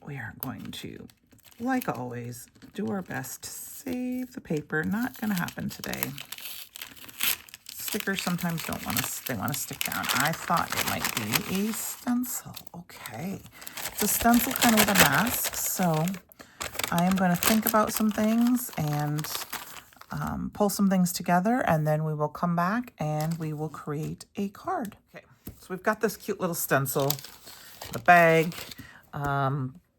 we are going to, like always, do our best to save the paper. Not going to happen today. Stickers sometimes don't want to, they want to stick down. I thought it might be a stencil. Okay. It's a stencil kind of with a mask, so I am going to think about some things and pull some things together, and then we will come back and we will create a card. Okay, so we've got this cute little stencil, the bag,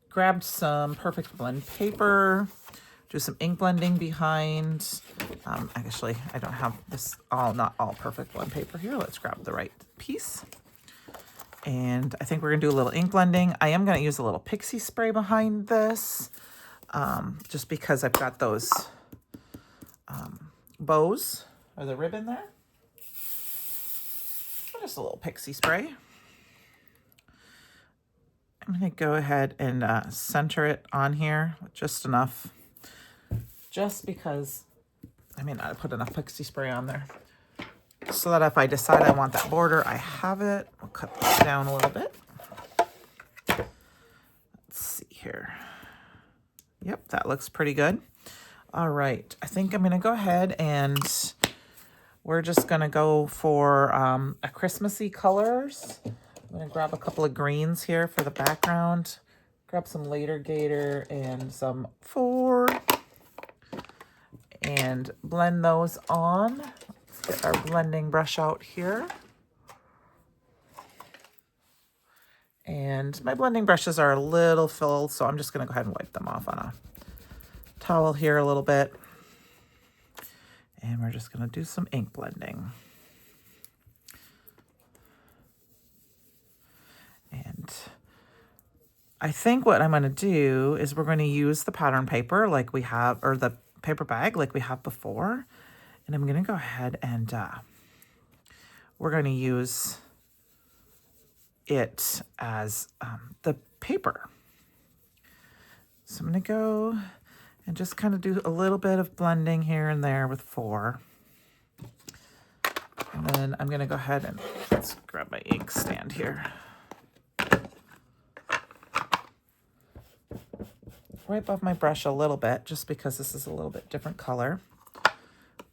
grabbed some perfect blend paper, do some ink blending behind. Actually, I don't have this not all perfect blend paper here. Let's grab the right piece. And I think we're gonna do a little ink blending. I am gonna use a little pixie spray behind this, just because I've got those bows or the ribbon there. Just a little pixie spray. I'm gonna go ahead and center it on here with just enough, just because, I mean, I put enough pixie spray on there so that if I decide I want that border, I have it. I'll cut this down a little bit. Let's see here. Yep, that looks pretty good. All right, I think I'm gonna go ahead and we're just gonna go for a Christmassy colors. I'm gonna grab a couple of greens here for the background. Grab some Later Gator and some Ford. And blend those on. Let's get our blending brush out here. And my blending brushes are a little filled, so I'm just gonna go ahead and wipe them off on a towel here a little bit. And we're just gonna do some ink blending. And I think what I'm gonna do is we're gonna use the pattern paper like we have, or the paper bag like we have before. And I'm gonna go ahead and we're gonna use it as the paper. So I'm gonna go and just kind of do a little bit of blending here and there with 4. And then I'm gonna go ahead and let's grab my ink stand here. Wipe off my brush a little bit just because this is a little bit different color.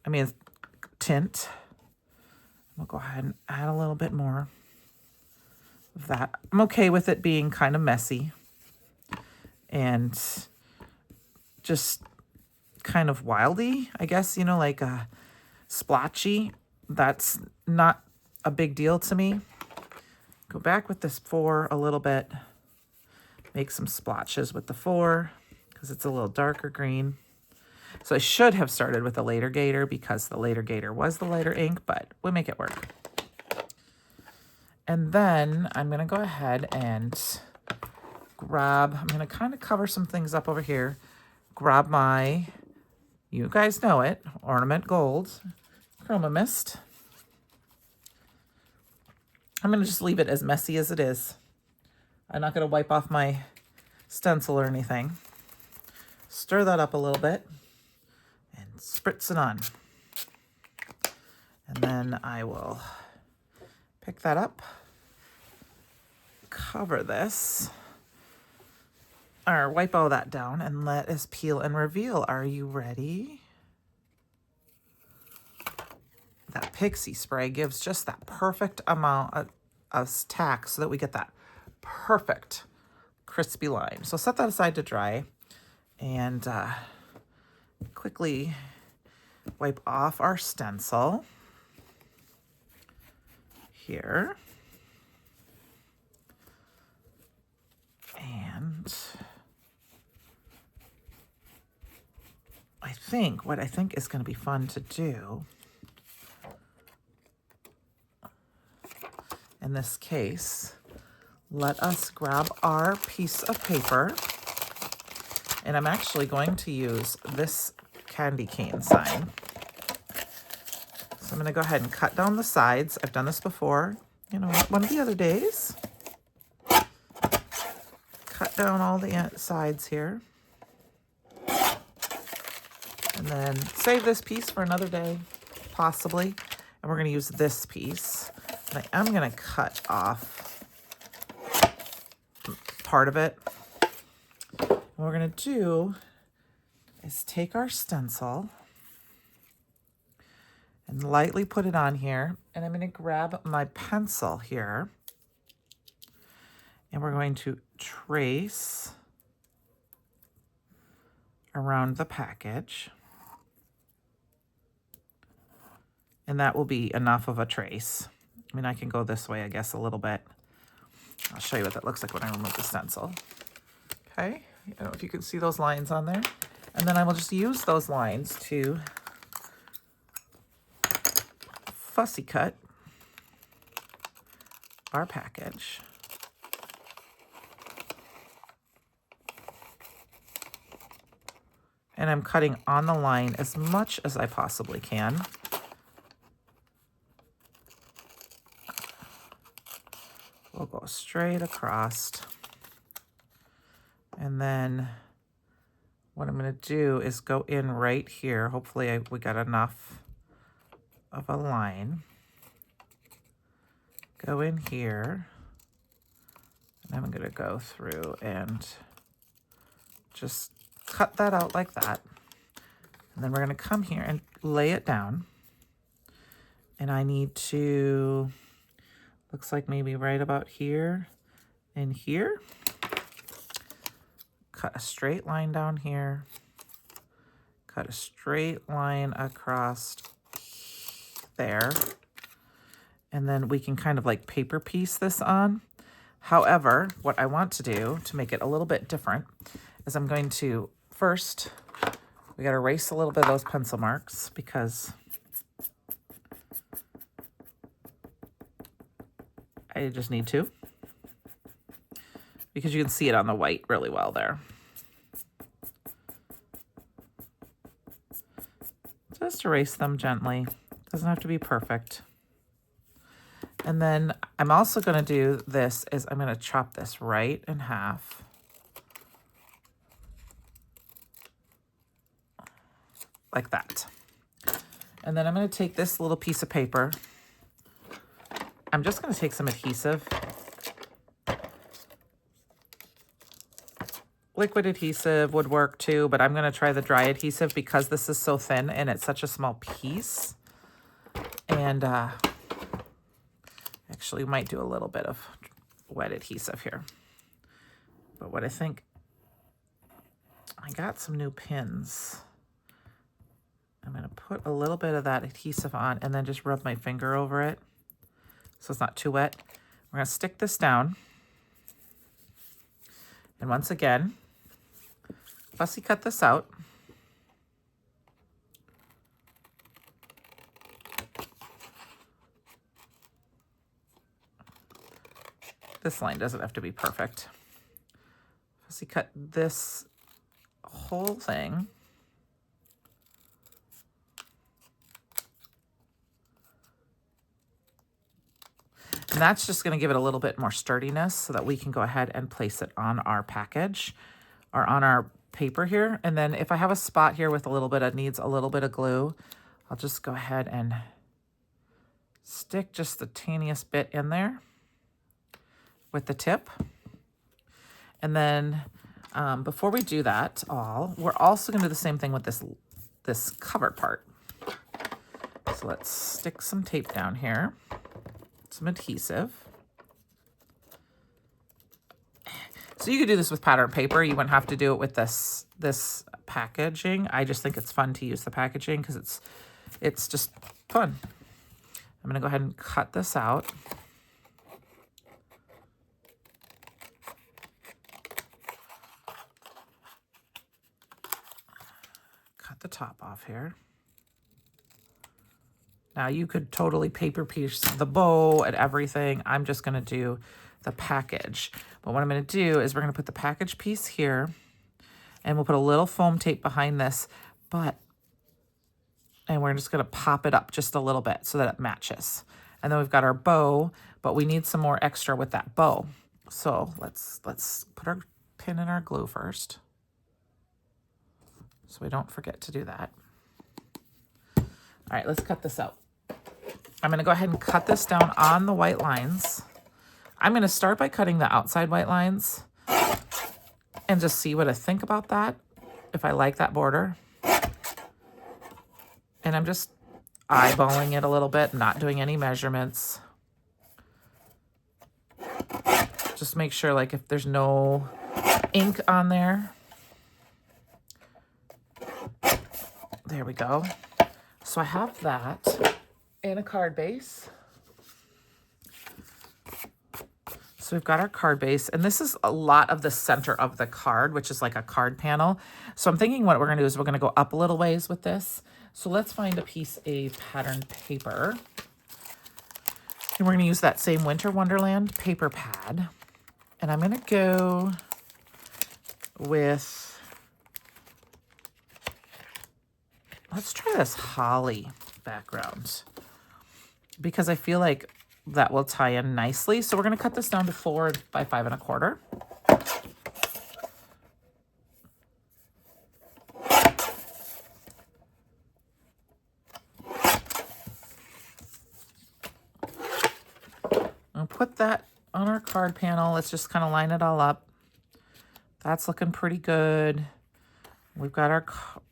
I mean, tint. We'll go ahead and add a little bit more of that. I'm okay with it being kind of messy and just kind of wildy, I guess, you know, like splotchy. That's not a big deal to me. Go back with this 4 a little bit. Make some splotches with the 4 because it's a little darker green. So I should have started with the Later Gator because the Later Gator was the lighter ink, but we'll make it work. And then I'm gonna go ahead and grab, I'm gonna kind of cover some things up over here. Grab my, you guys know it, Ornament Gold Chroma Mist. I'm gonna just leave it as messy as it is. I'm not gonna wipe off my stencil or anything. Stir that up a little bit and spritz it on. And then I will pick that up, cover this, or wipe all that down, and let us peel and reveal. Are you ready? That pixie spray gives just that perfect amount of tack so that we get that perfect crispy line. So set that aside to dry and quickly wipe off our stencil here. And what I think is going to be fun to do in this case, let us grab our piece of paper, and I'm actually going to use this candy cane sign. So I'm going to go ahead and cut down the sides. I've done this before, you know, one of the other days. Cut down all the sides here. And then save this piece for another day, possibly. And we're going to use this piece. And I am going to cut off part of it. What we're going to do is take our stencil and lightly put it on here. And I'm going to grab my pencil here. And we're going to trace around the package. And that will be enough of a trace. I mean, I can go this way, I guess, a little bit. I'll show you what that looks like when I remove the stencil. Okay, I don't know if you can see those lines on there. And then I will just use those lines to fussy cut our package. And I'm cutting on the line as much as I possibly can. We'll go straight across. And then what I'm going to do is go in right here. Hopefully we got enough of a line. Go in here. And I'm going to go through and just cut that out like that. And then we're going to come here and lay it down. And I need to, looks like maybe right about here and here. Cut a straight line down here. Cut a straight line across there. And then we can kind of like paper piece this on. However, what I want to do to make it a little bit different is I'm going to first, we got to erase a little bit of those pencil marks because I just need to. Because you can see it on the white really well there. Just erase them gently. Doesn't have to be perfect. And then I'm also going to do this is I'm going to chop this right in half. Like that. And then I'm going to take this little piece of paper. I'm just going to take some adhesive. Liquid adhesive would work too, but I'm going to try the dry adhesive because this is so thin and it's such a small piece. And actually we might do a little bit of wet adhesive here. But what I think, I got some new pins. I'm going to put a little bit of that adhesive on and then just rub my finger over it so it's not too wet. We're going to stick this down. And once again, fussy cut this out. This line doesn't have to be perfect. Fussy cut this whole thing. And that's just going to give it a little bit more sturdiness so that we can go ahead and place it on our package or on our paper here. And then if I have a spot here with a little bit of, needs a little bit of glue, I'll just go ahead and stick just the teeniest bit in there with the tip. And then before we do that we're also going to do the same thing with this cover part. So let's stick some tape down here. Some adhesive. So you could do this with pattern paper. You wouldn't have to do it with this packaging. I just think it's fun to use the packaging because it's just fun. I'm going to go ahead and cut this out. Cut the top off here. Now you could totally paper piece the bow and everything. I'm just going to do the package. But what I'm going to do is we're going to put the package piece here and we'll put a little foam tape behind this, and we're just going to pop it up just a little bit so that it matches. And then we've got our bow, but we need some more extra with that bow. So let's put our pin in our glue first so we don't forget to do that. All right, let's cut this out. I'm going to go ahead and cut this down on the white lines. I'm going to start by cutting the outside white lines. and just see what I think about that, if I like that border. And I'm just eyeballing it a little bit, not doing any measurements. Just make sure, like, if there's no ink on there. There we go. So I have that and a card base. So we've got our card base, and this is a lot of the center of the card, which is like a card panel. So I'm thinking what we're gonna do is we're gonna go up a little ways with this. So let's find a piece of patterned paper. And we're gonna use that same Winter Wonderland paper pad. And I'm gonna go with, let's try this holly background, because I feel like that will tie in nicely. So we're going to cut this down to 4 by 5 1/4. I'll put that on our card panel. Let's just kind of line it all up. That's looking pretty good. We've got our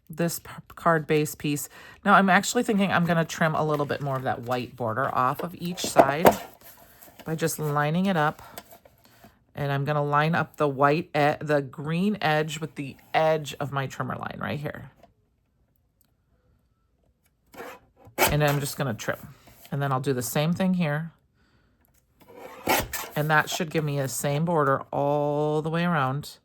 this card base piece. Now I'm actually thinking I'm going to trim a little bit more of that white border off of each side by just lining it up. And I'm going to line up the the green edge with the edge of my trimmer line right here. And I'm just going to trim. And then I'll do the same thing here. And that should give me the same border all the way around.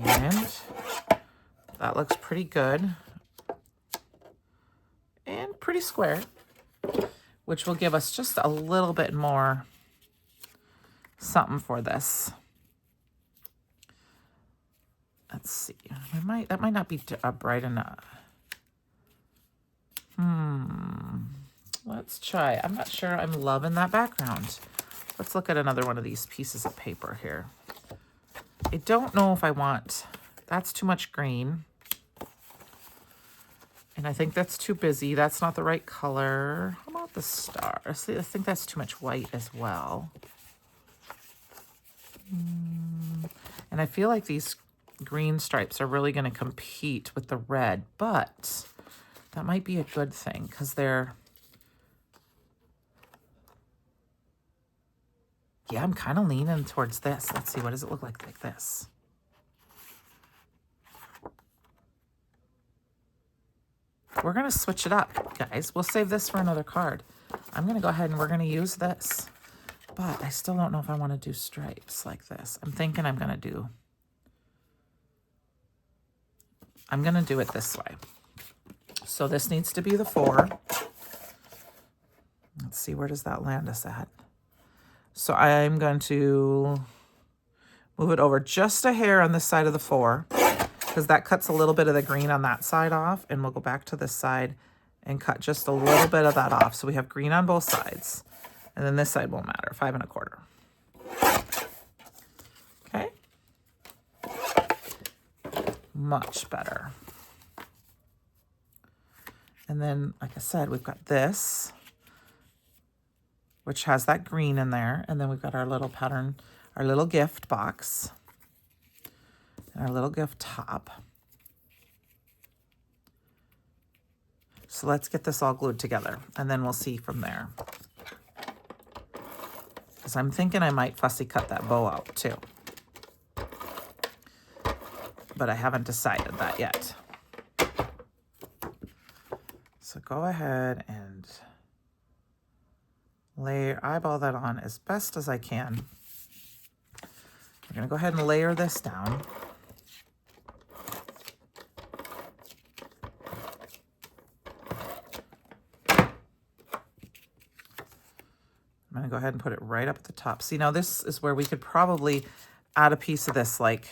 And that looks pretty good and pretty square, which will give us just a little bit more something for this. Let's see. That might not be bright enough. Let's try. I'm not sure I'm loving that background. Let's look at another one of these pieces of paper here. I don't know if I want, that's too much green. And I think that's too busy. That's not the right color. How about the star? See, I think that's too much white as well. And I feel like these green stripes are really going to compete with the red, but that might be a good thing because they're, yeah, I'm kind of leaning towards this. Let's see, what does it look like this? We're going to switch it up, guys. We'll save this for another card. I'm going to go ahead and we're going to use this, but I still don't know if I want to do stripes like this. I'm thinking I'm going to do it this way. So this needs to be the 4. Let's see, where does that land us at? So I'm going to move it over just a hair on this side of the 4, because that cuts a little bit of the green on that side off, and we'll go back to this side and cut just a little bit of that off. So we have green on both sides, and then this side won't matter, 5 1/4. Okay. Much better. And then, like I said, we've got this, which has that green in there. And then we've got our little pattern, our little gift box, and our little gift top. So let's get this all glued together, and then we'll see from there. Because I'm thinking I might fussy cut that bow out too. But I haven't decided that yet. So go ahead and eyeball that on as best as I can. We're going to go ahead and layer this down. I'm going to go ahead and put it right up at the top. See, now this is where we could probably add a piece of this like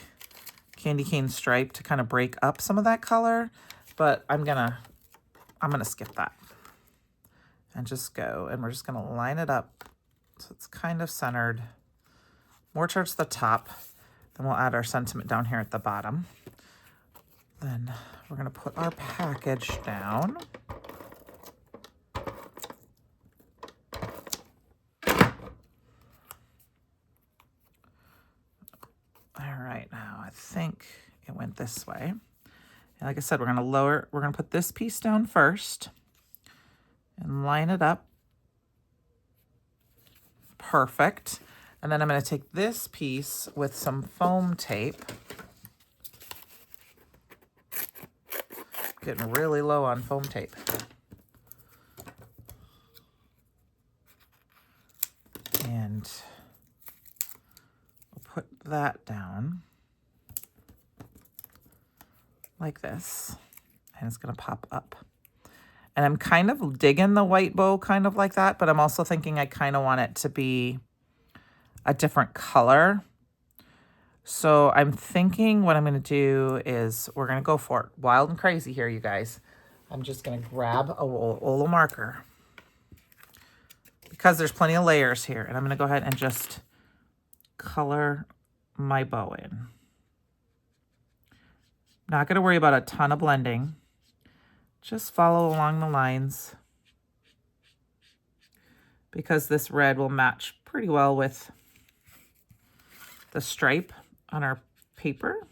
candy cane stripe to kind of break up some of that color, but I'm going to skip that and just go, and we're just going to line it up so it's kind of centered more towards the top. Then we'll add our sentiment down here at the bottom. Then we're going to put our package down. All right, now I think it went this way. And like I said, we're going to put this piece down first and line it up. Perfect. And then I'm going to take this piece with some foam tape. Getting really low on foam tape. And we'll put that down like this. And it's going to pop up. And I'm kind of digging the white bow kind of like that, but I'm also thinking I kind of want it to be a different color. So I'm thinking what I'm going to do is we're going to go for it. Wild and crazy here, you guys. I'm just going to grab a Olo marker because there's plenty of layers here. And I'm going to go ahead and just color my bow in. Not going to worry about a ton of blending. Just follow along the lines because this red will match pretty well with the stripe on our paper.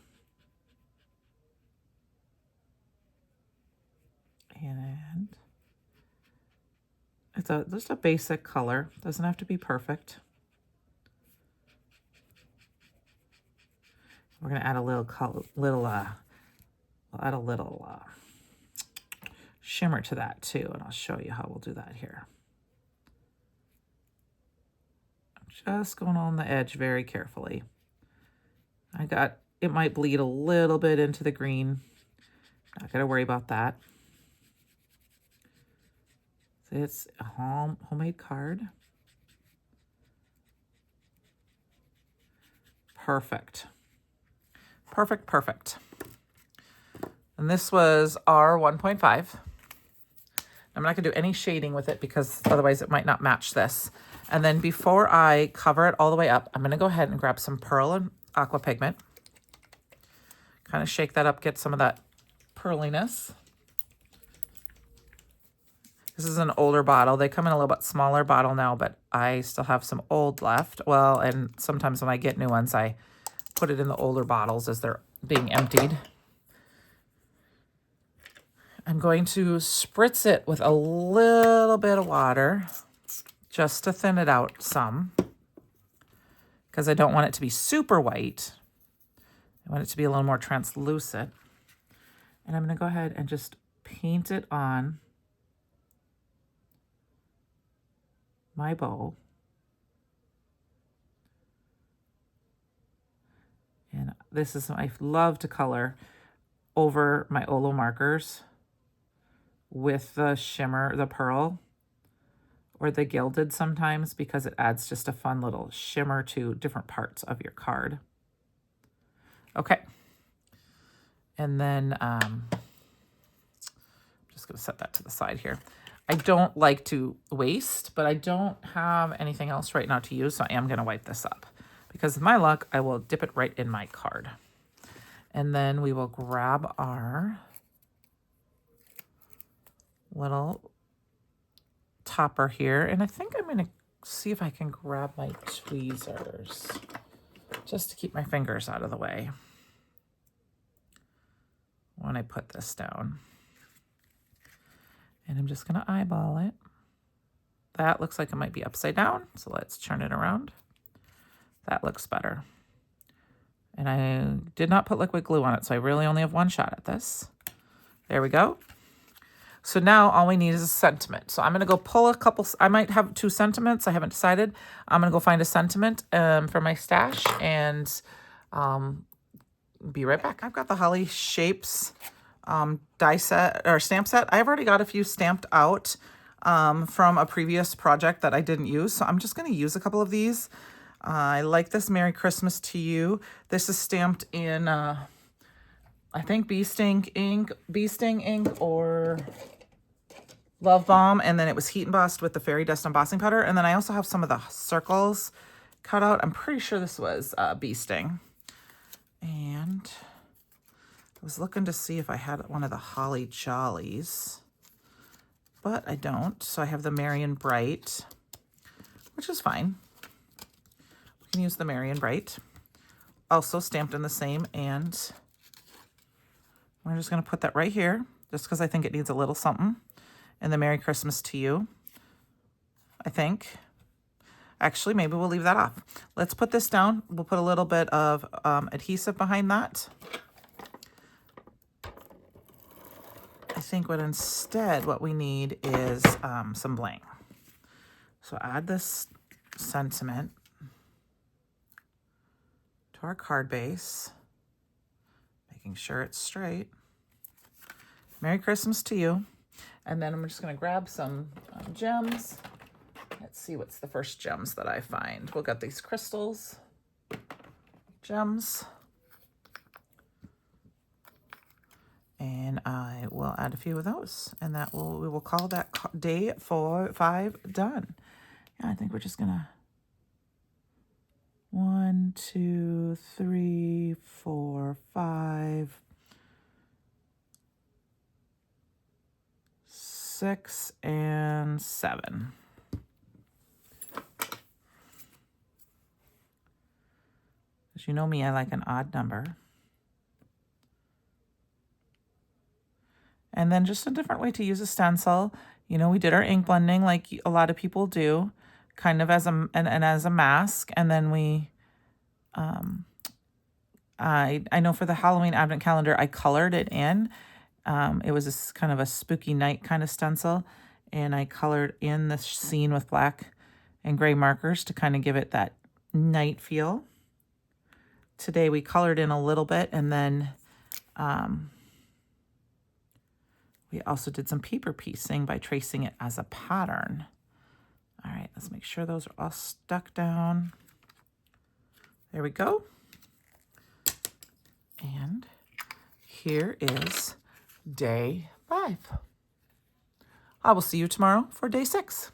And it's just a basic color. Doesn't have to be perfect. We're going to add a little color, we'll add a little shimmer to that too, and I'll show you how we'll do that here. I'm just going on the edge very carefully. It might bleed a little bit into the green. Not gonna worry about that. It's a homemade card. Perfect. Perfect, perfect. And this was our 1.5. I'm not gonna do any shading with it because otherwise it might not match this. And then before I cover it all the way up, I'm gonna go ahead and grab some pearl and aqua pigment. Kind of shake that up, get some of that pearliness. This is an older bottle. They come in a little bit smaller bottle now, but I still have some old left. Well, and sometimes when I get new ones, I put it in the older bottles as they're being emptied. I'm going to spritz it with a little bit of water just to thin it out some because I don't want it to be super white. I want it to be a little more translucent. And I'm going to go ahead and just paint it on my bow. And this is, I love to color over my Olo markers with the shimmer, the pearl, or the gilded sometimes because it adds just a fun little shimmer to different parts of your card. Okay. And then I'm just going to set that to the side here. I don't like to waste, but I don't have anything else right now to use, so I am going to wipe this up. Because with my luck, I will dip it right in my card. And then we will grab our little topper here. And I think I'm going to see if I can grab my tweezers just to keep my fingers out of the way when I put this down. And I'm just going to eyeball it. That looks like it might be upside down, so let's turn it around. That looks better. And I did not put liquid glue on it, so I really only have one shot at this. There we go. So now all we need is a sentiment. So I'm going to go pull a couple. I might have 2 sentiments. I haven't decided. I'm going to go find a sentiment for my stash and be right back. I've got the Holly Shapes die set or stamp set. I've already got a few stamped out from a previous project that I didn't use. So I'm just going to use a couple of these. I like this Merry Christmas to You. This is stamped in, I think Bee Sting ink or Love Bomb. And then it was heat embossed with the Fairy Dust embossing powder. And then I also have some of the circles cut out. I'm pretty sure this was Bee Sting. And I was looking to see if I had one of the Holly Jollies, but I don't. So I have the Marion Bright, which is fine. We can use the Marion Bright. Also stamped in the same, and we're just going to put that right here, just because I think it needs a little something. And the Merry Christmas to You, I think. Actually, maybe we'll leave that off. Let's put this down. We'll put a little bit of adhesive behind that. I think what we need is some bling. So add this sentiment to our card base, making sure it's straight. Merry Christmas to you. And then I'm just going to grab some gems. Let's see what's the first gems that I find. We'll get these crystals, gems. And I will add a few of those. And we will call that day 5 done. Yeah, I think we're just going to 1, 2, 3, 4, 5, 6, and 7. As you know me, I like an odd number. And then just a different way to use a stencil. You know, we did our ink blending like a lot of people do, kind of as a mask. And then we, I know for the Halloween Advent Calendar, I colored it in. It was kind of a spooky night kind of stencil. And I colored in the scene with black and gray markers to kind of give it that night feel. Today we colored in a little bit, and then we also did some paper piecing by tracing it as a pattern. All right, let's make sure those are all stuck down. There we go. And here is day 5. I will see you tomorrow for day 6.